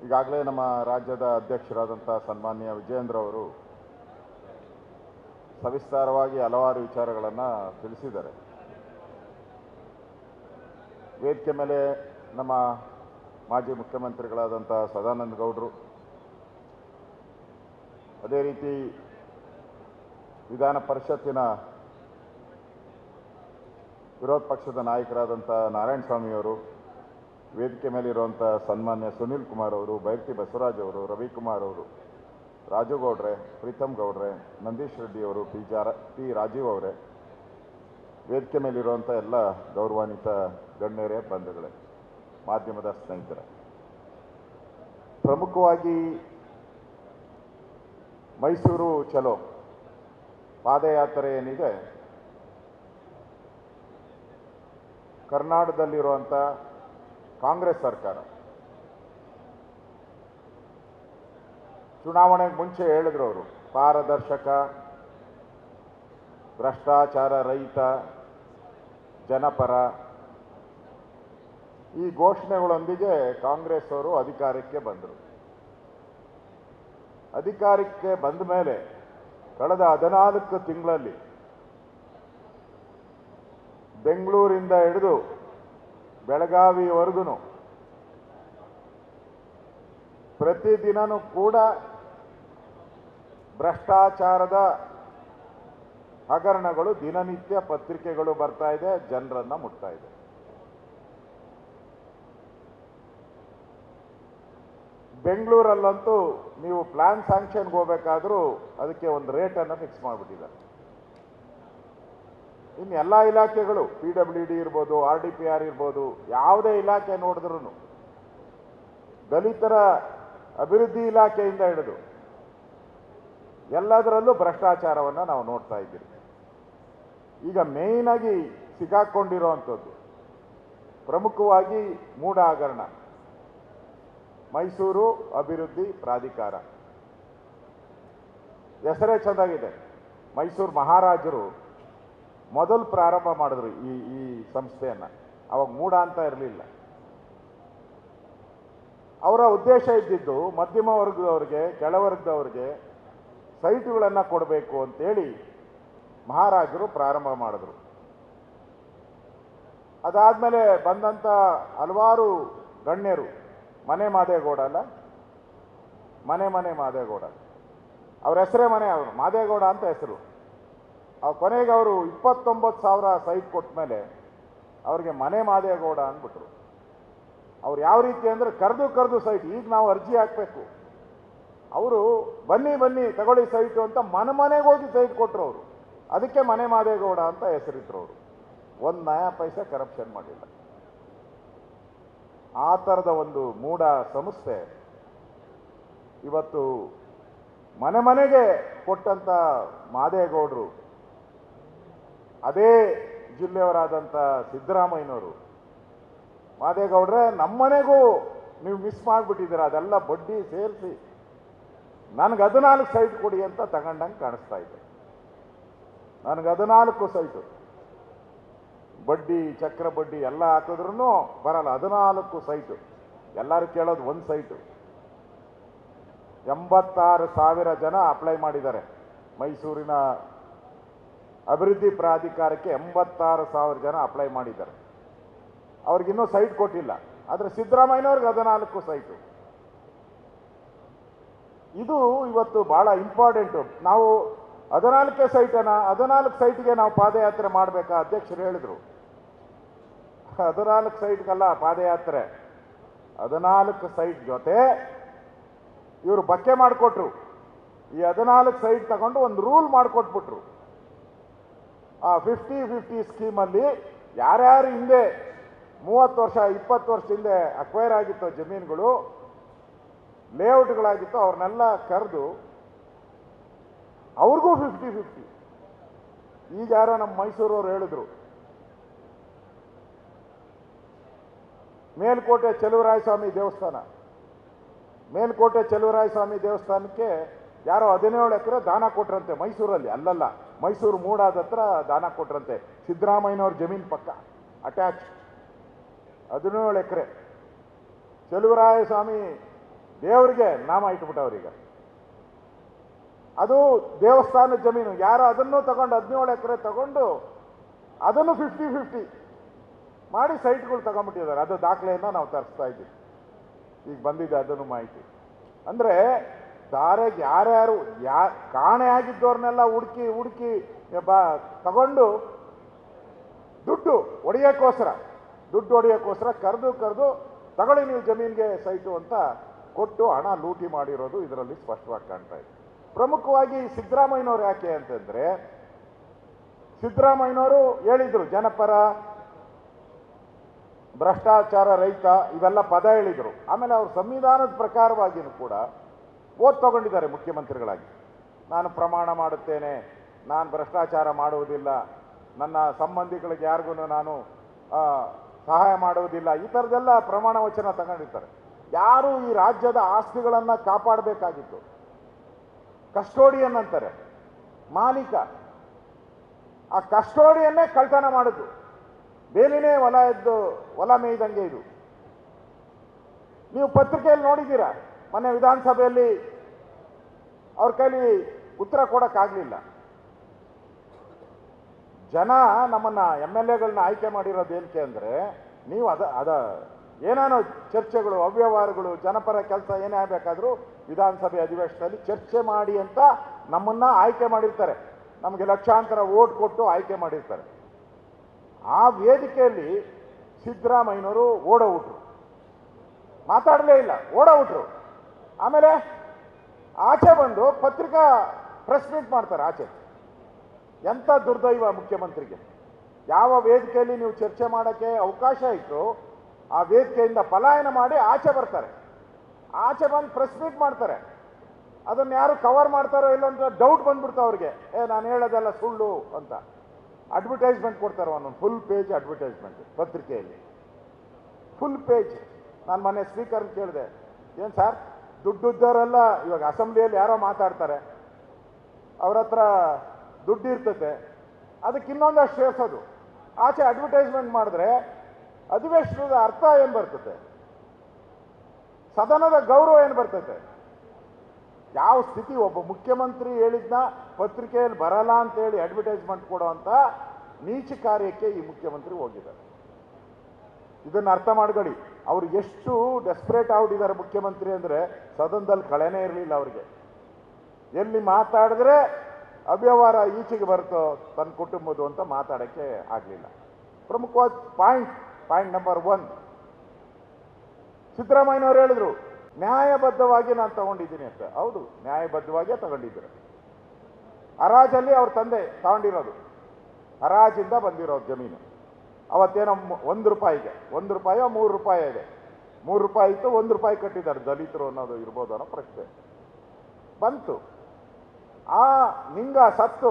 ಈಗಾಗಲೇ ನಮ್ಮ ರಾಜ್ಯದ ಅಧ್ಯಕ್ಷರಾದಂಥ ಸನ್ಮಾನ್ಯ ವಿಜಯೇಂದ್ರ ಅವರು ಸವಿಸ್ತಾರವಾಗಿ ಹಲವಾರು ವಿಚಾರಗಳನ್ನು ತಿಳಿಸಿದ್ದಾರೆ. ವೇದಿಕೆ ಮೇಲೆ ನಮ್ಮ ಮಾಜಿ ಮುಖ್ಯಮಂತ್ರಿಗಳಾದಂಥ ಸದಾನಂದ ಗೌಡರು, ಅದೇ ರೀತಿ ವಿಧಾನ ಪರಿಷತ್ತಿನ ವಿರೋಧ ಪಕ್ಷದ ನಾಯಕರಾದಂಥ ನಾರಾಯಣಸ್ವಾಮಿಯವರು, ವೇದಿಕೆ ಮೇಲಿರುವಂಥ ಸನ್ಮಾನ್ಯ ಸುನೀಲ್ ಕುಮಾರ್ ಅವರು, ಬೈರತಿ ಬಸವರಾಜ್ ಅವರು, ರವಿಕುಮಾರ್ ಅವರು, ರಾಜು ಗೌಡ್ರೆ, ಪ್ರೀತಮ್ ಗೌಡ್ರೆ, ನಂದೀಶ್ ರೆಡ್ಡಿ ಅವರು, ಪಿ ರಾಜೀವ್ ಅವರೇ, ವೇದಿಕೆ ಮೇಲಿರುವಂಥ ಎಲ್ಲ ಗೌರವಾನ್ವಿತ ಗಣ್ಯರೇ, ಬಂಧುಗಳೇ, ಮಾಧ್ಯಮದ ಸ್ನೇಹಿತರೆ, ಪ್ರಮುಖವಾಗಿ ಮೈಸೂರು ಚಲೋ ಪಾದಯಾತ್ರೆ ಏನಿದೆ, ಕರ್ನಾಟಕದಲ್ಲಿರುವಂಥ ಕಾಂಗ್ರೆಸ್ ಸರ್ಕಾರ ಚುನಾವಣೆಗೆ ಮುಂಚೆ ಹೇಳಿದ್ರು ಅವರು ಪಾರದರ್ಶಕ, ಭ್ರಷ್ಟಾಚಾರ ರಹಿತ, ಜನಪರ ಈ ಘೋಷಣೆಗಳೊಂದಿಗೆ ಕಾಂಗ್ರೆಸ್ ಅವರು ಅಧಿಕಾರಕ್ಕೆ ಬಂದರು. ಅಧಿಕಾರಕ್ಕೆ ಬಂದ ಮೇಲೆ ಕಳೆದ 14 ತಿಂಗಳಲ್ಲಿ ಬೆಂಗಳೂರಿಂದ ಹಿಡಿದು ಬೆಳಗಾವಿವರೆಗೂ ಪ್ರತಿದಿನನೂ ಕೂಡ ಭ್ರಷ್ಟಾಚಾರದ ಹಗರಣಗಳು ದಿನನಿತ್ಯ ಪತ್ರಿಕೆಗಳು ಬರ್ತಾ ಇದೆ, ಜನರನ್ನ ಮುಟ್ತಾ ಇದೆ. ಬೆಂಗಳೂರಲ್ಲಂತೂ ನೀವು ಪ್ಲಾನ್ ಸ್ಯಾಂಕ್ಷನ್ಗೆ ಹೋಗಬೇಕಾದ್ರೂ ಅದಕ್ಕೆ ಒಂದು ರೇಟನ್ನು ಫಿಕ್ಸ್ ಮಾಡಿಬಿಟ್ಟಿದ್ದಾರೆ. ಇನ್ನು ಎಲ್ಲ ಇಲಾಖೆಗಳು PWD ಇರ್ಬೋದು, RDPR ಇರ್ಬೋದು, ಯಾವುದೇ ಇಲಾಖೆ ನೋಡಿದ್ರೂ ದಲಿತರ ಅಭಿವೃದ್ಧಿ ಇಲಾಖೆಯಿಂದ ಹಿಡಿದು ಎಲ್ಲದರಲ್ಲೂ ಭ್ರಷ್ಟಾಚಾರವನ್ನು ನಾವು ನೋಡ್ತಾ ಇದ್ದೀವಿ. ಈಗ ಮೇಯ್ನಾಗಿ ಸಿಕ್ಕಾಕೊಂಡಿರೋವಂಥದ್ದು ಪ್ರಮುಖವಾಗಿ ಮೂಢ ಹಗರಣ, ಮೈಸೂರು ಅಭಿವೃದ್ಧಿ ಪ್ರಾಧಿಕಾರ. ಹೆಸರೇ ಚೆಂದಾಗಿದೆ. ಮೈಸೂರು ಮಹಾರಾಜರು ಮೊದಲು ಪ್ರಾರಂಭ ಮಾಡಿದ್ರು ಈ ಸಂಸ್ಥೆಯನ್ನು. ಅವಾಗ ಮೂಢ ಅಂತ ಇರಲಿಲ್ಲ. ಅವರ ಉದ್ದೇಶ ಇದ್ದಿದ್ದು ಮಧ್ಯಮ ವರ್ಗದವ್ರಿಗೆ, ಕೆಳವರ್ಗದವ್ರಿಗೆ ಸೈಟುಗಳನ್ನು ಕೊಡಬೇಕು ಅಂತೇಳಿ ಮಹಾರಾಜರು ಪ್ರಾರಂಭ ಮಾಡಿದ್ರು. ಅದಾದಮೇಲೆ ಬಂದಂಥ ಹಲವಾರು ಗಣ್ಯರು, ಮನೆ ಮಾದೇಗೌಡ ಅಲ್ಲ, ಮನೆ ಮಾದೇಗೌಡ, ಅವ್ರ ಹೆಸರೇ ಮನೆ, ಅವರು ಮಾದೇಗೌಡ ಅಂತ ಹೆಸರು. ಕೊನೆಗೆ ಅವರು 29,000 ಸೈಟ್ ಕೊಟ್ಟ ಮೇಲೆ ಅವ್ರಿಗೆ ಮನೆ ಮಾದೇಗೌಡ ಅಂದ್ಬಿಟ್ರು. ಅವ್ರು ಯಾವ ರೀತಿ ಅಂದರೆ ಕರೆದು ಸೈಟ್, ಈಗ ನಾವು ಅರ್ಜಿ ಹಾಕಬೇಕು, ಅವರು ಬನ್ನಿ ತಗೊಳ್ಳಿ ಸೈಟು ಅಂತ ಮನೆಗೆ ಹೋಗಿ ಸೈಟ್ ಕೊಟ್ಟರು ಅವರು. ಅದಕ್ಕೆ ಮನೆ ಮಾದೇಗೌಡ ಅಂತ ಹೆಸರಿಟ್ರು ಅವರು. 1 ನಯಾ ಪೈಸೆ ಕರಪ್ಷನ್ ಮಾಡಿಲ್ಲ. ಆ ಥರದ ಒಂದು ಮೂಢ ಸಂಸ್ಥೆ ಇವತ್ತು ಮನೆಗೆ ಕೊಟ್ಟಂಥ ಮಾದೇಗೌಡರು, ಅದೇ ಜಿಲ್ಲೆಯವರಾದಂಥ ಸಿದ್ದರಾಮಯ್ಯನವರು, ಮಾದೇಗೌಡ್ರೆ ನಮ್ಮನೆಗೂ ನೀವು ಮಿಸ್ ಮಾಡಿಬಿಟ್ಟಿದ್ದೀರ, ಅದೆಲ್ಲ ಬಡ್ಡಿ ಸೇರಿಸಿ ನನಗೆ 14 ಸೈಟ್ ಕೊಡಿ ಅಂತ ತಗೊಂಡಂಗೆ ಕಾಣಿಸ್ತಾ ಇದೆ. ನನಗೆ 14 ಸೈಟು, ಬಡ್ಡಿ ಚಕ್ರ ಬಡ್ಡಿ ಎಲ್ಲ ಹಾಕಿದ್ರೂ ಬರಲ್ಲ, 14 ಸೈಟು. ಎಲ್ಲರೂ ಕೇಳೋದು 1 ಸೈಟು. 86,000 ಜನ ಅಪ್ಲೈ ಮಾಡಿದ್ದಾರೆ ಮೈಸೂರಿನ ಅಭಿವೃದ್ಧಿ ಪ್ರಾಧಿಕಾರಕ್ಕೆ. 86,000 ಜನ ಅಪ್ಲೈ ಮಾಡಿದ್ದಾರೆ. ಅವ್ರಿಗಿನ್ನೂ ಸೈಟ್ ಕೊಟ್ಟಿಲ್ಲ. ಆದರೆ ಸಿದ್ದರಾಮಯ್ಯನವ್ರಿಗೆ 14 ಸೈಟು. ಇದು ಇವತ್ತು ಭಾಳ ಇಂಪಾರ್ಟೆಂಟು. ನಾವು 14 ಸೈಟನ್ನು 14 ಸೈಟ್ಗೆ ನಾವು ಪಾದಯಾತ್ರೆ ಮಾಡಬೇಕಾ? ಅಧ್ಯಕ್ಷರು ಹೇಳಿದರು 14 ಸೈಟ್ಗಲ್ಲ ಪಾದಯಾತ್ರೆ, 14 ಸೈಟ್ ಜೊತೆ ಇವರು ಬಕ್ಕೆ ಮಾಡಿಕೊಟ್ರು. ಈ 14 ಸೈಟ್ ತಗೊಂಡು ಒಂದು ರೂಲ್ ಮಾಡಿಕೊಟ್ಬಿಟ್ರು. ಆ 50-50 ಸ್ಕೀಮಲ್ಲಿ ಯಾರ್ಯಾರು ಹಿಂದೆ 30 ವರ್ಷ 20 ವರ್ಷ ಹಿಂದೆ ಅಕ್ವೈರ್ ಆಗಿತ್ತು ಜಮೀನುಗಳು, ಲೇಔಟ್ಗಳಾಗಿತ್ತು, ಅವ್ರನ್ನೆಲ್ಲ ಕರೆದು ಅವ್ರಿಗೂ 50-50. ಈಗ ಯಾರೋ ನಮ್ಮ ಮೈಸೂರವ್ರು ಹೇಳಿದ್ರು, ಮೇಲ್ಕೋಟೆ ಚೆಲುವರಾಯಸ್ವಾಮಿ ದೇವಸ್ಥಾನಕ್ಕೆ ಯಾರೋ 17 ಎಕರೆ ದಾನ ಕೊಟ್ರಂತೆ ಮೈಸೂರಲ್ಲಿ. ಅಲ್ಲಲ್ಲ, ಮೈಸೂರು ಮೂಡಾದ ಹತ್ರ ದಾನ ಕೊಟ್ರಂತೆ, ಸಿದ್ದರಾಮಯ್ಯನವ್ರ ಜಮೀನು ಪಕ್ಕ ಅಟ್ಯಾಚ್. 17 ಎಕರೆ ಚೆಲುವರಾಯಸ್ವಾಮಿ ದೇವರಿಗೆ ನಾಮ ಇಟ್ಬಿಟ್ಟವ್ರೀಗ. ಅದು ದೇವಸ್ಥಾನದ ಜಮೀನು. ಯಾರೋ ಅದನ್ನು ತಗೊಂಡು 17 ಎಕರೆ ತಗೊಂಡು ಅದನ್ನು 50-50 ಮಾಡಿ ಸೈಟ್ಗಳು ತಗೊಂಡ್ಬಿಟ್ಟಿದ್ದಾರೆ. ಅದು ದಾಖಲೆಯನ್ನು ನಾವು ತರಿಸ್ತಾ ಇದ್ದೀವಿ. ಈಗ ಬಂದಿದೆ ಅದನ್ನು ಮಾಹಿತಿ. ಅಂದರೆ ದಾರೆಗೆ ಯಾರ್ಯಾರು ಕಾಣೆ ಆಗಿದ್ದವ್ರನ್ನೆಲ್ಲ ಹುಡುಕಿ ತಗೊಂಡು ದುಡ್ಡು ಹೊಡೆಯೋಕ್ಕೋಸ್ಕರ ಕರೆದು ತಗೊಳ್ಳಿ ನೀವು ಜಮೀನಿಗೆ ಸೈಟು ಅಂತ ಕೊಟ್ಟು ಹಣ ಲೂಟಿ ಮಾಡಿರೋದು ಇದರಲ್ಲಿ ಸ್ಪಷ್ಟವಾಗಿ ಕಾಣ್ತಾ ಇದೆ. ಪ್ರಮುಖವಾಗಿ ಸಿದ್ದರಾಮಯ್ಯನವರು ಯಾಕೆ ಅಂತಂದರೆ, ಸಿದ್ದರಾಮಯ್ಯನವರು ಹೇಳಿದರು ಜನಪರ, ಭ್ರಷ್ಟಾಚಾರ ರಹಿತ ಇವೆಲ್ಲ ಪದ ಹೇಳಿದರು. ಆಮೇಲೆ ಅವರು ಸಂವಿಧಾನದ ಪ್ರಕಾರವಾಗಿಯೂ ಕೂಡ ತಗೊಂಡಿದ್ದಾರೆ ಮುಖ್ಯಮಂತ್ರಿಗಳಾಗಿ. ನಾನು ಪ್ರಮಾಣ ಮಾಡುತ್ತೇನೆ, ನಾನು ಭ್ರಷ್ಟಾಚಾರ ಮಾಡುವುದಿಲ್ಲ, ನನ್ನ ಸಂಬಂಧಿಗಳಿಗೆ ಯಾರಿಗೂ ನಾನು ಸಹಾಯ ಮಾಡುವುದಿಲ್ಲ, ಈ ಥರದ್ದೆಲ್ಲ ಪ್ರಮಾಣ ವಚನ ತಗೊಂಡಿರ್ತಾರೆ. ಯಾರು ಈ ರಾಜ್ಯದ ಆಸ್ತಿಗಳನ್ನು ಕಾಪಾಡಬೇಕಾಗಿತ್ತು, ಕಸ್ಟೋಡಿಯನ್ ಅಂತಾರೆ, ಮಾಲೀಕ, ಆ ಕಸ್ಟೋಡಿಯನ್ನೇ ಕಳ್ತನ ಮಾಡಿದ್ದು. ಬೇಲಿನೇ ಹೊಲ ಮೇಯ್ದಂಗೆ ಇದು. ನೀವು ಪತ್ರಿಕೆಯಲ್ಲಿ ನೋಡಿದ್ದೀರಾ, ಮೊನ್ನೆ ವಿಧಾನಸಭೆಯಲ್ಲಿ ಅವ್ರ ಕೈಲಿ ಉತ್ತರ ಕೊಡೋಕ್ಕಾಗಲಿಲ್ಲ. ಜನ ನಮ್ಮನ್ನು MLAಗಳನ್ನ ಆಯ್ಕೆ ಮಾಡಿರೋದು ಏನಕ್ಕೆ ಅಂದರೆ, ನೀವು ಏನೇನೋ ಚರ್ಚೆಗಳು, ಅವ್ಯವಹಾರಗಳು, ಜನಪರ ಕೆಲಸ ಏನೇ ಆಗಬೇಕಾದ್ರೂ ವಿಧಾನಸಭೆ ಅಧಿವೇಶನದಲ್ಲಿ ಚರ್ಚೆ ಮಾಡಿ ಅಂತ ನಮ್ಮನ್ನು ಆಯ್ಕೆ ಮಾಡಿರ್ತಾರೆ. ನಮಗೆ ಲಕ್ಷಾಂತರ ವೋಟ್ ಕೊಟ್ಟು ಆಯ್ಕೆ ಮಾಡಿರ್ತಾರೆ. ಆ ವೇದಿಕೆಯಲ್ಲಿ ಸಿದ್ದರಾಮಯ್ಯನವರು ಓಡೋಗ್ಬಿಟ್ರು, ಮಾತಾಡಲೇ ಇಲ್ಲ, ಓಡೋಗ್ಬಿಟ್ರು. ಆಮೇಲೆ ಆಚೆ ಬಂದು ಪತ್ರಿಕಾ ಪ್ರೆಸ್ ಮೀಟ್ ಮಾಡ್ತಾರೆ ಆಚೆ. ಎಂಥ ದುರ್ದೈವ ಮುಖ್ಯಮಂತ್ರಿಗೆ. ಯಾವ ವೇದಿಕೆಯಲ್ಲಿ ನೀವು ಚರ್ಚೆ ಮಾಡೋಕ್ಕೆ ಅವಕಾಶ ಇತ್ತು ಆ ವೇದಿಕೆಯಿಂದ ಪಲಾಯನ ಮಾಡಿ ಆಚೆ ಬರ್ತಾರೆ. ಆಚೆ ಬಂದು ಪ್ರೆಸ್ ಮೀಟ್ ಮಾಡ್ತಾರೆ. ಅದನ್ನು ಯಾರು ಕವರ್ ಮಾಡ್ತಾರೋ ಇಲ್ಲ ಅಂತ ಡೌಟ್ ಬಂದ್ಬಿಡ್ತಾ ಅವ್ರಿಗೆ. ನಾನು ಹೇಳೋದೆಲ್ಲ ಸುಳ್ಳು ಅಂತ ಅಡ್ವರ್ಟೈಸ್ಮೆಂಟ್ ಕೊಡ್ತಾರೆ. ಒಂದೊಂದು ಫುಲ್ ಪೇಜ್ ಅಡ್ವರ್ಟೈಸ್ಮೆಂಟ್ ಪತ್ರಿಕೆಯಲ್ಲಿ, ಫುಲ್ ಪೇಜ್. ನಾನು ಮೊನ್ನೆ ಸ್ಪೀಕರ್ನ ಕೇಳಿದೆ, ಏನು ಸರ್ ದುಡ್ಡಿದ್ದವರೆಲ್ಲ ಇವಾಗ ಅಸೆಂಬ್ಲಿಯಲ್ಲಿ ಯಾರೋ ಮಾತಾಡ್ತಾರೆ, ಅವ್ರ ಹತ್ರ ದುಡ್ಡು ಇರ್ತತೆ, ಅದಕ್ಕೆ ಇನ್ನೊಂದಷ್ಟು ಸೇರಿಸೋದು. ಆಚೆ ಅಡ್ವರ್ಟೈಸ್ಮೆಂಟ್ ಮಾಡಿದ್ರೆ ಅಧಿವೇಶನದ ಅರ್ಥ ಏನು ಬರ್ತದೆ, ಸದನದ ಗೌರವ ಏನು ಬರ್ತದೆ? ಯಾವ ಸ್ಥಿತಿ? ಒಬ್ಬ ಮುಖ್ಯಮಂತ್ರಿ ಹೇಳಿದ್ನ ಪತ್ರಿಕೆಯಲ್ಲಿ ಬರಲ್ಲ ಅಂತೇಳಿ ಅಡ್ವರ್ಟೈಸ್ಮೆಂಟ್ ಕೊಡೋವಂಥ ನೀಚ ಕಾರ್ಯಕ್ಕೆ ಈ ಮುಖ್ಯಮಂತ್ರಿ ಹೋಗಿದ್ದಾರೆ. ಇದನ್ನು ಅರ್ಥ ಮಾಡ್ಕೊಳ್ಳಿ. ಅವ್ರು ಎಷ್ಟು ಡೆಸ್ಪರೇಟ್ ಆಗ್ಬಿಟ್ಟಿದ್ದಾರೆ ಮುಖ್ಯಮಂತ್ರಿ ಅಂದರೆ, ಸದನದಲ್ಲಿ ಕಳೆನೇ ಇರಲಿಲ್ಲ ಅವ್ರಿಗೆ. ಎಲ್ಲಿ ಮಾತಾಡಿದ್ರೆ ಅವ್ಯವಹಾರ ಈಚೆಗೆ ಬರುತ್ತೋ ತನ್ನ ಕುಟುಂಬದ್ದು ಅಂತ ಮಾತಾಡೋಕ್ಕೆ ಆಗಲಿಲ್ಲ. ಪ್ರಮುಖವಾದ ಪಾಯಿಂಟ್ ನಂಬರ್ 1, ಸಿದ್ದರಾಮಯ್ಯನವರು ಹೇಳಿದ್ರು ನ್ಯಾಯಬದ್ಧವಾಗಿ ನಾನು ತಗೊಂಡಿದ್ದೀನಿ ಅಂತ. ಹೌದು, ನ್ಯಾಯಬದ್ಧವಾಗಿಯೇ ತಗೊಂಡಿದ್ದಾರೆ. ಹರಾಜಲ್ಲಿ ಅವ್ರ ತಂದೆ ತಗೊಂಡಿರೋದು, ಹರಾಜಿಂದ ಬಂದಿರೋದು ಜಮೀನು. ಅವತ್ತೇನೋ 1 ರೂಪಾಯಿಗೆ, 1 ರೂಪಾಯೋ 3 ರೂಪಾಯಿ ಇದೆ, 3 ರೂಪಾಯಿ ಇತ್ತು, 1 ರೂಪಾಯಿ ಕಟ್ಟಿದ್ದಾರೆ. ದಲಿತರು ಅನ್ನೋದು ಇರ್ಬೋದು ಅನ್ನೋ ಪ್ರಶ್ನೆ ಬಂತು. ಆ ನಿಂಗ ಸತ್ತು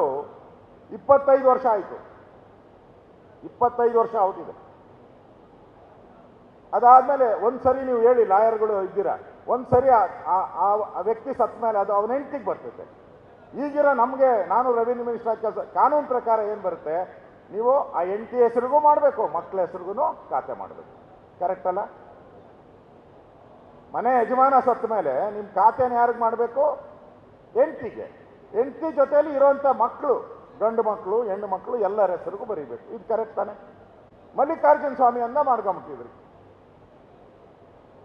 25 ವರ್ಷ ಆಯಿತು, 25 ವರ್ಷ ಔಟಿದೆ. ಅದಾದಮೇಲೆ ಒಂದ್ಸರಿ ನೀವು ಹೇಳಿ, ಲಾಯರ್ಗಳು ಇದ್ದೀರಾ, ಒಂದ್ಸರಿ ಆ ವ್ಯಕ್ತಿ ಸತ್ತ ಮೇಲೆ ಅದು ಅವನ ಹೆಂಡತಿಗೆ ಬರ್ತೈತೆ. ಈಗಿರೋ ನಮಗೆ, ನಾನು ರೆವಿನ್ಯೂ ಮಿನಿಸ್ಟರ್ ಕೆಲಸ, ಕಾನೂನು ಪ್ರಕಾರ ಏನು ಬರುತ್ತೆ, ನೀವು ಆ ಹೆಂಡತಿ ಹೆಸರಿಗೂ ಮಾಡಬೇಕು, ಮಕ್ಕಳ ಹೆಸರಿಗೂ ಖಾತೆ ಮಾಡಬೇಕು. ಕರೆಕ್ಟ್ ಅಲ್ಲ? ಮನೆ ಯಜಮಾನ ಸತ್ತ ಮೇಲೆ ನಿಮ್ಮ ಖಾತೆನ ಯಾರಿಗೆ ಮಾಡಬೇಕು? ಹೆಂಡತಿಗೆ. ಹೆಂಡತಿ ಜೊತೆಯಲ್ಲಿ ಇರೋಂಥ ಮಕ್ಕಳು, ಗಂಡು ಮಕ್ಕಳು ಹೆಣ್ಣು ಮಕ್ಕಳು ಎಲ್ಲರ ಹೆಸರಿಗೂ ಬರೀಬೇಕು. ಇದು ಕರೆಕ್ಟ್ ತಾನೆ? ಮಲ್ಲಿಕಾರ್ಜುನ ಸ್ವಾಮಿ ಅಂತ ಮಾಡ್ಕೊಂಬಿಟ್ಟಿದ್ರಿ.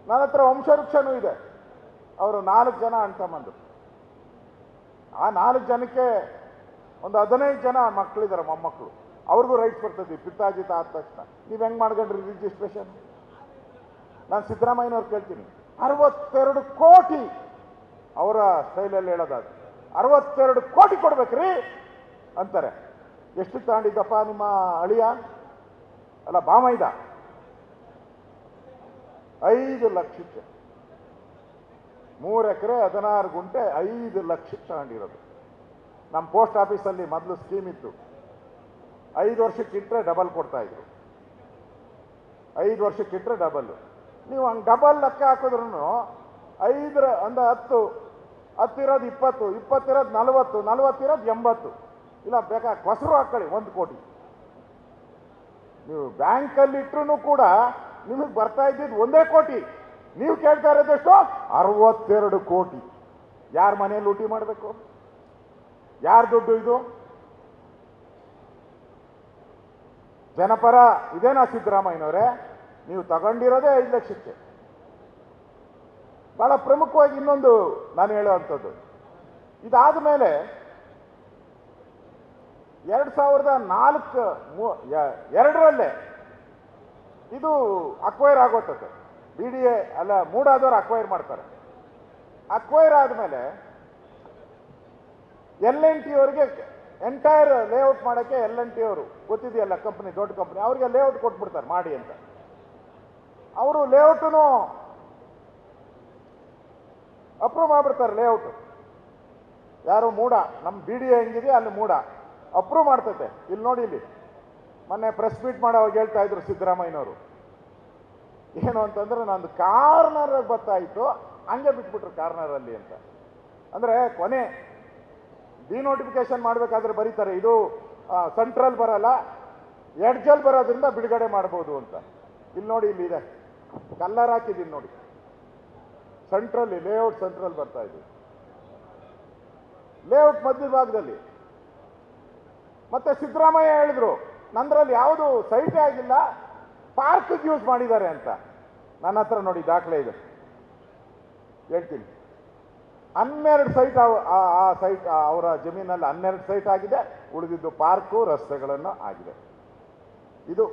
ನನ್ನ ಹತ್ರ ವಂಶವೃಕ್ಷನೂ ಇದೆ. ಅವರು 4 ಜನ ಅಣ್ತಮ್ಮಂದು. ಆ 4 ಜನಕ್ಕೆ ಒಂದು 15 ಜನ ಮಕ್ಕಳಿದ್ದಾರೆ, ಮೊಮ್ಮಕ್ಕಳು. ಅವ್ರಿಗೂ ರೈಟ್ಸ್ ಬರ್ತದೆ ಪಿತಾಜಿತ ಆದ ತಕ್ಷಣ. ನೀವು ಹೆಂಗೆ ಮಾಡ್ಕೊಂಡ್ರಿ ರಿಜಿಸ್ಟ್ರೇಷನ್? ನಾನು ಸಿದ್ದರಾಮಯ್ಯನವ್ರು ಕೇಳ್ತೀನಿ, 62 ಕೋಟಿ, ಅವರ ಸ್ಟೈಲಲ್ಲಿ ಹೇಳೋದಾದ್ರೆ 62 ಕೋಟಿ ಕೊಡ್ಬೇಕ್ರಿ ಅಂತಾರೆ. ಎಷ್ಟು ತಗೊಂಡಿದ್ದಪ್ಪ ನಿಮ್ಮ ಅಳಿಯ, ಅಲ್ಲ ಬಾಮೈದ? 5 ಲಕ್ಷಕ್ಕೆ 3 ಎಕರೆ 16 ಗುಂಟೆ 5 ಲಕ್ಷಕ್ಕೆ ತಗೊಂಡಿರೋದು. ನಮ್ಮ ಪೋಸ್ಟ್ ಆಫೀಸಲ್ಲಿ ಮೊದಲು ಸ್ಕೀಮ್ ಇತ್ತು, 5 ವರ್ಷಕ್ಕಿಟ್ಟರೆ ಡಬಲ್ ಕೊಡ್ತಾಯಿದ್ರು. 5 ವರ್ಷಕ್ಕಿಟ್ಟರೆ ಡಬಲ್. ನೀವು ಹಂಗೆ ಡಬಲ್ ಲೆಕ್ಕ ಹಾಕಿದ್ರು 5 ಅಂದ 10, 10 ಇರೋದು 20, 20 ಇರೋದು 40, 40 ಇರೋದು 80. ಇಲ್ಲ ಬೇಕಾ ಕೊಸರು ಹಾಕೊಳ್ಳಿ 1 ಕೋಟಿ. ನೀವು ಬ್ಯಾಂಕಲ್ಲಿ ಇಟ್ಟರು ಕೂಡ ನಿಮಗೆ ಬರ್ತಾ ಇದ್ದಿದ್ದು 1 ಕೋಟಿ. ನೀವು ಕೇಳ್ತಾ ಇರೋದೆಷ್ಟು? 62 ಕೋಟಿ. ಯಾರ ಮನೆ ಲೂಟಿ ಮಾಡಬೇಕು? ಯಾರ ದುಡ್ಡು ಇದು? ಜನಪರ ಇದೇನಾ ಸಿದ್ದರಾಮಯ್ಯನವರೇ? ನೀವು ತಗೊಂಡಿರೋದೇ 5 ಲಕ್ಷಕ್ಕೆ. ಬಹಳ ಪ್ರಮುಖವಾಗಿ ಇನ್ನೊಂದು ನಾನು ಹೇಳುವಂಥದ್ದು, ಇದಾದ ಮೇಲೆ 2002ರಲ್ಲೇ ಇದು ಅಕ್ವೈರ್ ಆಗೋತದೆ. BDA ಅಲ್ಲ, ಮೂಡಾದವರು ಅಕ್ವೈರ್ ಮಾಡ್ತಾರೆ. ಅಕ್ವೈರ್ ಆದಮೇಲೆ L&T ಅವರಿಗೆ ಎಂಟೈರ್ ಲೇಔಟ್ ಮಾಡೋಕ್ಕೆ L&T ಅವರು ಗೊತ್ತಿದೆಯಲ್ಲ, ಕಂಪ್ನಿ, ದೊಡ್ಡ ಕಂಪ್ನಿ, ಅವರಿಗೆ ಲೇಔಟ್ ಕೊಟ್ಬಿಡ್ತಾರೆ ಮಾಡಿ ಅಂತ. ಅವರು ಲೇಔಟನ್ನು ಅಪ್ರೂವ್ ಮಾಡಿಬಿಡ್ತಾರೆ. ಲೇಔಟ್ ಯಾರು? ಮೂಡ. ನಮ್ಮ BDA ಹೆಂಗಿದೆ ಅಲ್ಲಿ ಮೂಡ ಅಪ್ರೂವ್ ಮಾಡ್ತೈತೆ. ಇಲ್ಲಿ ನೋಡಿ, ಇಲ್ಲಿ ಮೊನ್ನೆ ಪ್ರೆಸ್ ಮೀಟ್ ಮಾಡೋವಾಗ ಹೇಳ್ತಾ ಇದ್ರು ಸಿದ್ದರಾಮಯ್ಯನವರು, ಏನು ಅಂತಂದ್ರೆ ನಂದು ಕಾರ್ನರ್ ಗೊತ್ತಾಯಿತು, ಹಂಗೆ ಬಿಟ್ಬಿಟ್ರು ಕಾರ್ನರಲ್ಲಿ ಅಂತ. ಅಂದರೆ ಕೊನೆ ಡಿನೋಟಿಫಿಕೇಶನ್ ಮಾಡಬೇಕಾದ್ರೆ ಬರೀತಾರೆ, ಇದು ಸೆಂಟ್ರಲ್ ಬರಲ್ಲ, ಎಡ್ಜಲ್ಲಿ ಬರೋದ್ರಿಂದ ಬಿಡುಗಡೆ ಮಾಡ್ಬೋದು ಅಂತ. ಇಲ್ಲಿ ನೋಡಿ, ಇಲ್ಲಿದೆ, ಕಲ್ಲರ್ ಹಾಕಿದ್ದೀನಿ ನೋಡಿ, ಸೆಂಟ್ರಲ್ ಲೇಔಟ್ ಸೆಂಟ್ರಲ್ ಬರ್ತಾ ಇದೆ, ಲೇಔಟ್ ಮಧ್ಯ ಭಾಗದಲ್ಲಿ. ಮತ್ತೆ ಸಿದ್ದರಾಮಯ್ಯ ಹೇಳಿದ್ರು ನಂದ್ರಲ್ಲಿ ಯಾವುದು ಸೈಟೇ ಆಗಿಲ್ಲ, ಪಾರ್ಕ್ಗೆ ಯೂಸ್ ಮಾಡಿದ್ದಾರೆ ಅಂತ. ನನ್ನ ಹತ್ರ ನೋಡಿ ದಾಖಲೆ ಇದೆ, ಹೇಳ್ತೀನಿ. 12 ಸೈಟ್ ಆ ಸೈಟ್ ಅವರ ಜಮೀನಲ್ಲಿ 12 ಸೈಟ್ ಆಗಿದೆ, ಉಳಿದಿದ್ದು ಪಾರ್ಕು ರಸ್ತೆಗಳನ್ನು ಆಗಿದೆ. ಇದು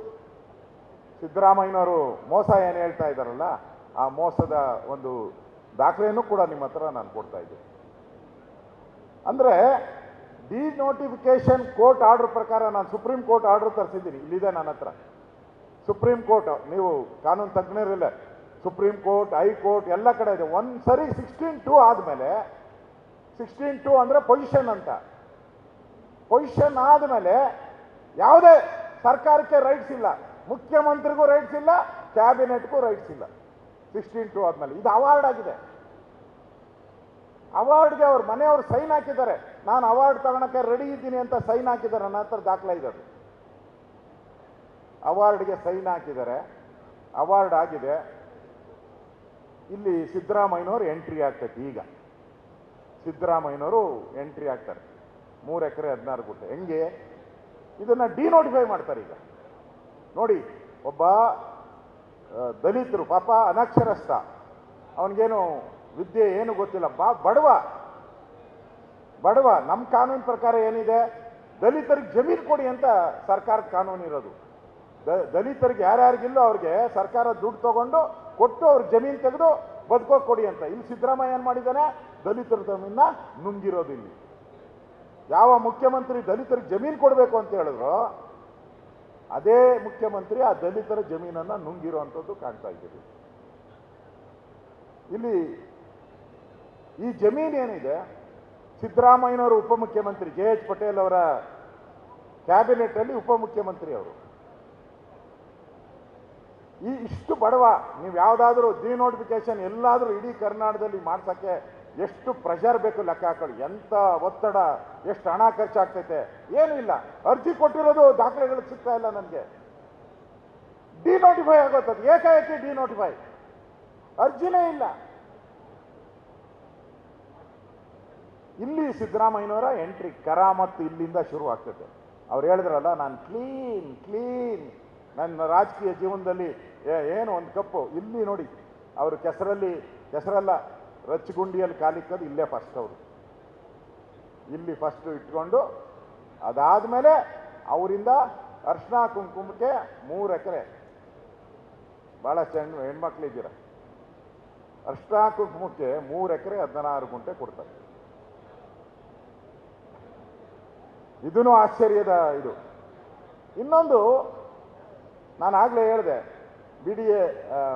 ಸಿದ್ದರಾಮಯ್ಯನವರು ಮೋಸ ಏನು ಹೇಳ್ತಾ ಇದ್ದಾರಲ್ಲ, ಆ ಮೋಸದ ಒಂದು ದಾಖಲೆಯನ್ನು ಕೂಡ ನಿಮ್ಮ ಹತ್ರ ನಾನು ಕೊಡ್ತಾ ಇದ್ದೆ. ಅಂದರೆ ಡಿನೋಟಿಫಿಕೇಶನ್ ಕೋರ್ಟ್ ಆರ್ಡರ್ ಪ್ರಕಾರ ನಾನು ಸುಪ್ರೀಂ ಕೋರ್ಟ್ ಆರ್ಡರ್ ತರಿಸಿದ್ದೀನಿ, ಇಲ್ಲಿದೆ ನನ್ನ ಹತ್ರ. ಸುಪ್ರೀಂ ಕೋರ್ಟ್, ನೀವು ಕಾನೂನು ತಜ್ಞರಿಲ್ಲ, ಸುಪ್ರೀಂ ಕೋರ್ಟ್, ಹೈಕೋರ್ಟ್ ಎಲ್ಲ ಕಡೆ ಇದೆ. ಒಂದು ಸರಿ 16(2) ಆದಮೇಲೆ, 16(2) ಅಂದರೆ ಪೊಸಿಷನ್ ಅಂತ, ಪೊಸಿಷನ್ ಆದಮೇಲೆ ಯಾವುದೇ ಸರ್ಕಾರಕ್ಕೆ ರೈಟ್ಸ್ ಇಲ್ಲ, ಮುಖ್ಯಮಂತ್ರಿಗೂ ರೈಟ್ಸ್ ಇಲ್ಲ, ಕ್ಯಾಬಿನೆಟ್ಗೂ ರೈಟ್ಸ್ ಇಲ್ಲ. 16(2) ಆದಮೇಲೆ ಇದು ಅವಾರ್ಡ್ ಆಗಿದೆ. ಅವಾರ್ಡ್ಗೆ ಅವ್ರ ಮನೆಯವರು ಸೈನ್ ಹಾಕಿದ್ದಾರೆ, ನಾನು ಅವಾರ್ಡ್ ತಗೊಳಕ್ಕೆ ರೆಡಿ ಇದ್ದೀನಿ ಅಂತ ಸೈನ್ ಹಾಕಿದ್ದಾರೆ. ನನ್ನ ಹತ್ರ ದಾಖಲೆ ಇದೆ, ಅವಾರ್ಡ್ಗೆ ಸೈನ್ ಹಾಕಿದ್ದಾರೆ, ಅವಾರ್ಡ್ ಆಗಿದೆ. ಇಲ್ಲಿ ಸಿದ್ದರಾಮಯ್ಯನವರು ಎಂಟ್ರಿ ಆಗ್ತೈತಿ. ಈಗ ಸಿದ್ದರಾಮಯ್ಯನವರು ಎಂಟ್ರಿ ಆಗ್ತಾರೆ, 3 ಎಕರೆ 16 ಗುಂಟೆ. ಹೆಂಗೆ ಇದನ್ನ ಡಿನೋಟಿಫೈ ಮಾಡ್ತಾರೆ? ಈಗ ನೋಡಿ, ಒಬ್ಬ ದಲಿತರು ಪಾಪ ಅನಕ್ಷರಸ್ಥ, ಅವನಿಗೇನು ವಿದ್ಯೆ ಏನು ಗೊತ್ತಿಲ್ಲ, ಬಡವ. ನಮ್ಮ ಕಾನೂನು ಪ್ರಕಾರ ಏನಿದೆ, ದಲಿತರಿಗೆ ಜಮೀನು ಕೊಡಿ ಅಂತ ಸರ್ಕಾರದ ಕಾನೂನು ಇರೋದು. ದಲಿತರಿಗೆ ಯಾರ್ಯಾರಿಗಿಲ್ಲೋ ಅವ್ರಿಗೆ ಸರ್ಕಾರ ದುಡ್ಡು ತಗೊಂಡು ಕೊಟ್ಟು ಅವ್ರ ಜಮೀನು ತೆಗೆದು ಬದುಕೋಕೆ ಕೊಡಿ ಅಂತ. ಇಲ್ಲಿ ಸಿದ್ದರಾಮಯ್ಯ ಏನು ಮಾಡಿದ್ದಾನೆ? ದಲಿತರ ಜಮೀನ ನುಂಗಿರೋದು. ಇಲ್ಲಿ ಯಾವ ಮುಖ್ಯಮಂತ್ರಿ ದಲಿತರಿಗೆ ಜಮೀನು ಕೊಡಬೇಕು ಅಂತ ಹೇಳಿದ್ರು, ಅದೇ ಮುಖ್ಯಮಂತ್ರಿ ಆ ದಲಿತರ ಜಮೀನನ್ನು ನುಂಗಿರುವಂಥದ್ದು ಕಾಣ್ತಾ ಇದ್ದೀವಿ. ಇಲ್ಲಿ ಈ ಜಮೀನು ಏನಿದೆ, ಸಿದ್ದರಾಮಯ್ಯನವರು ಉಪಮುಖ್ಯಮಂತ್ರಿ, JH ಪಟೇಲ್ ಅವರ ಕ್ಯಾಬಿನೆಟ್ ಅಲ್ಲಿ ಉಪಮುಖ್ಯಮಂತ್ರಿ ಅವರು. ಇಷ್ಟು ಬಡವ, ನೀವು ಯಾವುದಾದ್ರೂ ಡಿನೋಟಿಫಿಕೇಶನ್ ಎಲ್ಲಾದರೂ ಇಡೀ ಕರ್ನಾಟಕದಲ್ಲಿ ಮಾಡ್ಸೋಕ್ಕೆ ಎಷ್ಟು ಪ್ರೆಷರ್ ಬೇಕು ಲೆಕ್ಕ ಹಾಕೊಳ್ಳಿ, ಎಂಥ ಒತ್ತಡ, ಎಷ್ಟು ಹಣ ಖರ್ಚಾಗ್ತೈತೆ. ಏನೂ ಇಲ್ಲ, ಅರ್ಜಿ ಕೊಟ್ಟಿರೋದು ದಾಖಲೆಗಳು ಸಿಗ್ತಾ ಇಲ್ಲ ನನಗೆ. ಡಿನೋಟಿಫೈ ಆಗೋತದ್ದು, ಏಕಾಏಕಿ ಡಿನೋಟಿಫೈ, ಅರ್ಜಿನೇ ಇಲ್ಲ. ಇಲ್ಲಿ ಸಿದ್ದರಾಮಯ್ಯನವರ ಎಂಟ್ರಿ ಕರಾಮತ್ತು ಇಲ್ಲಿಂದ ಶುರು ಆಗ್ತದೆ. ಅವ್ರು ಹೇಳಿದ್ರಲ್ಲ, ನಾನು ಕ್ಲೀನ್ ನನ್ನ ರಾಜಕೀಯ ಜೀವನದಲ್ಲಿ ಏನು ಒಂದು ಕಪ್ಪು. ಇಲ್ಲಿ ನೋಡಿ, ಅವರು ಕೆಸರಲ್ಲ ರಚ್ಚಗುಂಡಿಯಲ್ಲಿ ಕಾಲಿಕ್ಕದು ಇಲ್ಲೇ ಫಸ್ಟ್. ಅವರು ಇಲ್ಲಿ ಫಸ್ಟ್ ಇಟ್ಕೊಂಡು, ಅದಾದಮೇಲೆ ಅವರಿಂದ ಅರ್ಶಿನ ಕುಂಕುಮಕ್ಕೆ 3 ಎಕರೆ. ಭಾಳ ಹೆಣ್ಮಕ್ಳಿದ್ದೀರ, ಅರ್ಶಿನ ಕುಂಕುಮಕ್ಕೆ 3 ಎಕರೆ 16 ಗುಂಟೆ ಕೊಡ್ತಾರೆ. ಇದೂ ಆಶ್ಚರ್ಯದ ಇದು. ಇನ್ನೊಂದು, ನಾನು ಆಗಲೇ ಹೇಳಿದೆ, BDA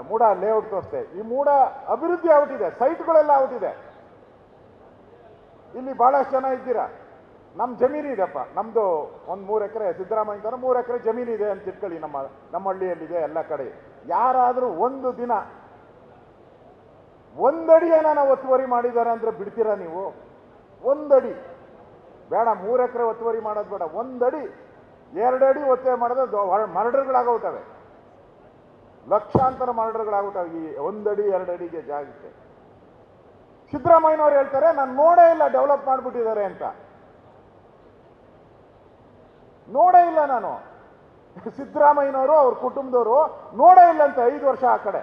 ಮೂಡ ಲೇಔಟ್ ತೋರಿಸ್ತೆ. ಈ ಮೂಡ ಅಭಿವೃದ್ಧಿ ಔಟಿದೆ, ಸೈಟ್ಗಳೆಲ್ಲ ಔಟಿದೆ. ಇಲ್ಲಿ ಭಾಳಷ್ಟು ಜನ ಇದ್ದೀರಾ, ನಮ್ಮ ಜಮೀನು ಇದೆಪ್ಪ, ನಮ್ಮದು ಒಂದು 3 ಎಕರೆ, ಸಿದ್ದರಾಮಯ್ಯ 3 ಎಕರೆ ಜಮೀನಿದೆ ಅಂತ ಇಟ್ಕೊಳ್ಳಿ. ನಮ್ಮ ಹಳ್ಳಿಯಲ್ಲಿದೆ, ಎಲ್ಲ ಕಡೆ. ಯಾರಾದರೂ ಒಂದು ದಿನ 1 ಅಡಿ ಏನಾನ ಒತ್ತುವರಿ ಮಾಡಿದ್ದಾರೆ ಅಂದರೆ ಬಿಡ್ತೀರಾ ನೀವು? 1 ಅಡಿ ಬೇಡ, 3 ಎಕರೆ ಒತ್ತುವರಿ ಮಾಡೋದು ಬೇಡ, 1 ಅಡಿ 2 ಅಡಿ ಒತ್ತುವರಿ ಮಾಡೋದು ಮರ್ಡರ್ಗಳಾಗೋಗ್ತವೆ. ಲಕ್ಷಾಂತರ ಮರ್ಡರ್ಗಳಾಗ್ಬಿಟ್ಟಾವೆ ಈ 1 ಅಡಿ 2 ಅಡಿಗೆ ಜಾಗಕ್ಕೆ. ಸಿದ್ದರಾಮಯ್ಯನವ್ರು ಹೇಳ್ತಾರೆ ನಾನು ನೋಡೇ ಇಲ್ಲ ಡೆವಲಪ್ ಮಾಡಿಬಿಟ್ಟಿದ್ದಾರೆ ಅಂತ. ನೋಡೇ ಇಲ್ಲ ನಾನು. ಸಿದ್ದರಾಮಯ್ಯನವರು ಅವ್ರ ಕುಟುಂಬದವರು ನೋಡೇ ಇಲ್ಲ ಅಂತ 5 ವರ್ಷ ಆ ಕಡೆ.